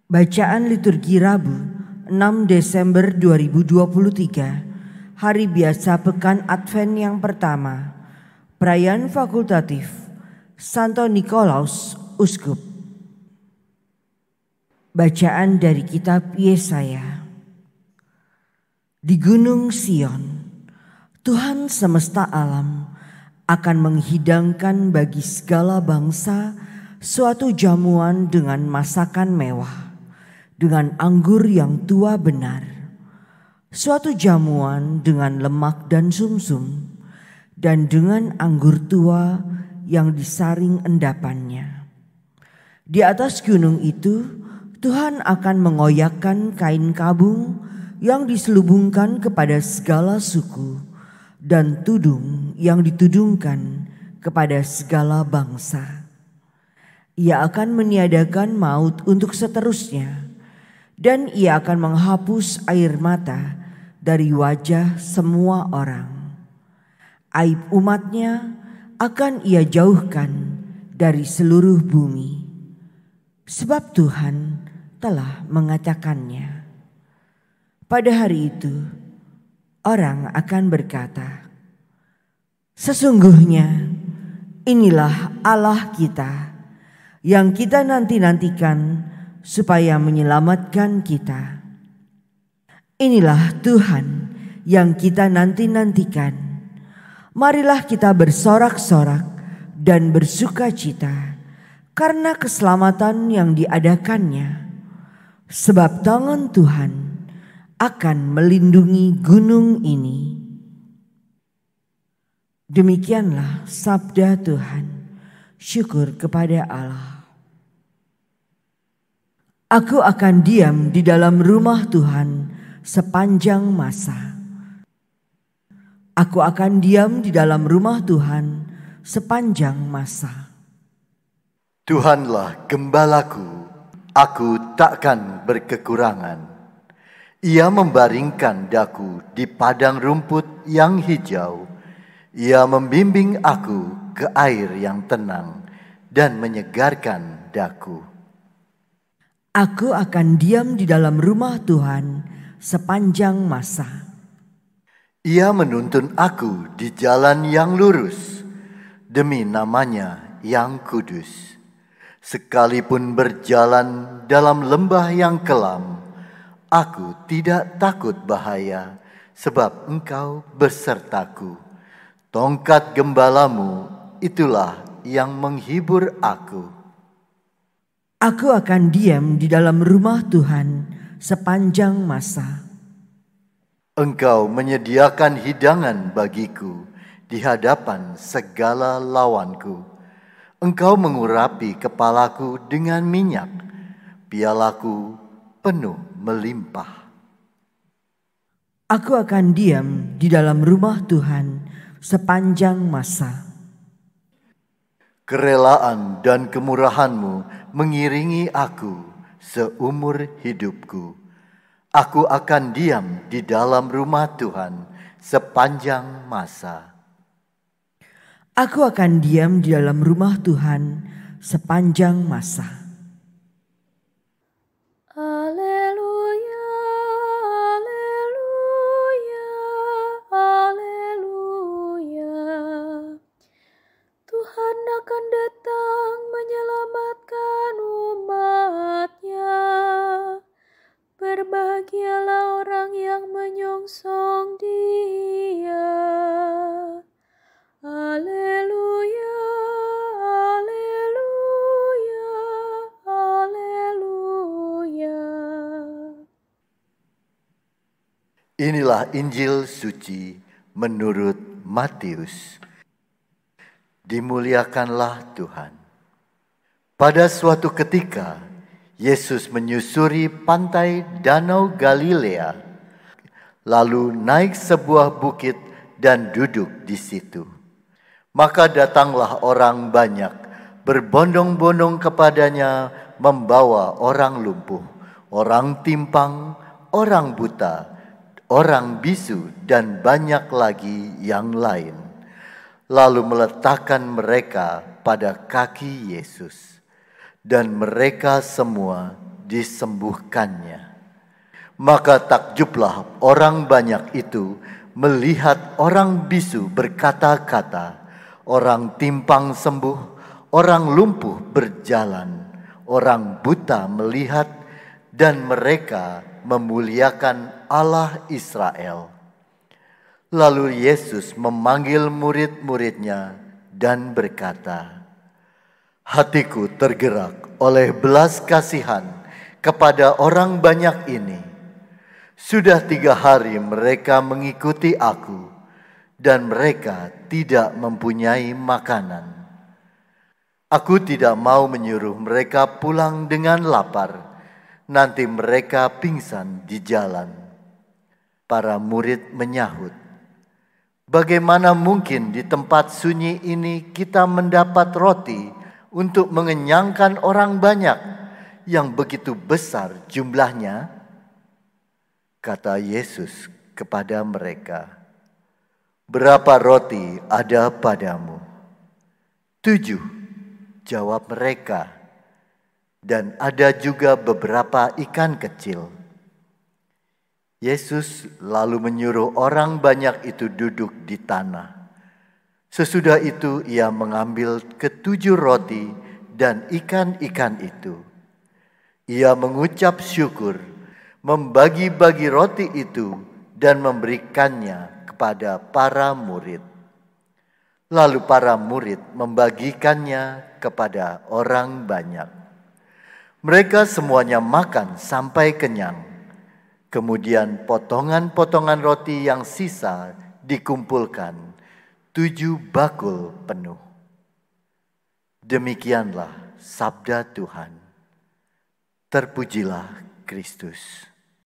Bacaan liturgi Rabu 6 Desember 2023, hari biasa pekan Advent yang pertama, perayaan fakultatif Santo Nikolaus Uskup. Bacaan dari kitab Yesaya. Di Gunung Sion, Tuhan semesta alam akan menghidangkan bagi segala bangsa suatu jamuan dengan masakan mewah, dengan anggur yang tua benar, suatu jamuan dengan lemak dan sumsum, dan dengan anggur tua yang disaring endapannya. Di atas gunung itu, Tuhan akan mengoyakkan kain kabung yang diselubungkan kepada segala suku, dan tudung yang ditudungkan kepada segala bangsa. Ia akan meniadakan maut untuk seterusnya, dan ia akan menghapus air mata dari wajah semua orang. Aib umatnya akan ia jauhkan dari seluruh bumi, sebab Tuhan telah mengatakannya. Pada hari itu, orang akan berkata, "Sesungguhnya inilah Allah kita, yang kita nanti-nantikan supaya menyelamatkan kita. Inilah Tuhan yang kita nanti-nantikan. Marilah kita bersorak-sorak dan bersukacita karena keselamatan yang diadakannya. Sebab tangan Tuhan akan melindungi gunung ini." Demikianlah sabda Tuhan. Syukur kepada Allah. Aku akan diam di dalam rumah Tuhan sepanjang masa. Aku akan diam di dalam rumah Tuhan sepanjang masa. Tuhanlah gembalaku, aku takkan berkekurangan. Ia membaringkan daku di padang rumput yang hijau. Ia membimbing aku ke air yang tenang dan menyegarkan daku. Aku akan diam di dalam rumah Tuhan sepanjang masa. Ia menuntun aku di jalan yang lurus demi namanya yang kudus. Sekalipun berjalan dalam lembah yang kelam, aku tidak takut bahaya, sebab Engkau besertaku. Tongkat gembalamu itulah yang menghibur aku. Aku akan diam di dalam rumah Tuhan sepanjang masa. Engkau menyediakan hidangan bagiku di hadapan segala lawanku. Engkau mengurapi kepalaku dengan minyak, pialaku penuh melimpah. Aku akan diam di dalam rumah Tuhan sepanjang masa. Kerelaan dan kemurahan-Mu mengiringi aku seumur hidupku. Aku akan diam di dalam rumah Tuhan sepanjang masa. Aku akan diam di dalam rumah Tuhan sepanjang masa. Haleluya, haleluya, haleluya. Tuhan akan datang menyelamatkan umat-Nya. Berbahagialah orang yang menyongsong Dia. Haleluya, haleluya, haleluya. Inilah Injil suci menurut Matius. Dimuliakanlah Tuhan. Pada suatu ketika, Yesus menyusuri pantai Danau Galilea, lalu naik sebuah bukit dan duduk di situ. Maka datanglah orang banyak, berbondong-bondong kepadanya, membawa orang lumpuh, orang timpang, orang buta, orang bisu, dan banyak lagi yang lain. Lalu meletakkan mereka pada kaki Yesus, dan mereka semua disembuhkannya. Maka takjublah orang banyak itu melihat orang bisu berkata-kata, orang timpang sembuh, orang lumpuh berjalan, orang buta melihat, dan mereka memuliakan Allah Israel. Lalu Yesus memanggil murid-muridnya dan berkata, "Hatiku tergerak oleh belas kasihan kepada orang banyak ini. Sudah 3 hari mereka mengikuti aku, dan mereka tidak mempunyai makanan. Aku tidak mau menyuruh mereka pulang dengan lapar, nanti mereka pingsan di jalan." Para murid menyahut, "Bagaimana mungkin di tempat sunyi ini kita mendapat roti untuk mengenyangkan orang banyak yang begitu besar jumlahnya?" Kata Yesus kepada mereka, "Berapa roti ada padamu?" 7, jawab mereka. "Dan ada juga beberapa ikan kecil." Yesus lalu menyuruh orang banyak itu duduk di tanah. Sesudah itu ia mengambil ke-7 roti dan ikan-ikan itu. Ia mengucap syukur, membagi-bagi roti itu dan memberikannya kepada para murid. Lalu para murid membagikannya kepada orang banyak. Mereka semuanya makan sampai kenyang. Kemudian potongan-potongan roti yang sisa dikumpulkan, 7 bakul penuh. Demikianlah sabda Tuhan. Terpujilah Kristus.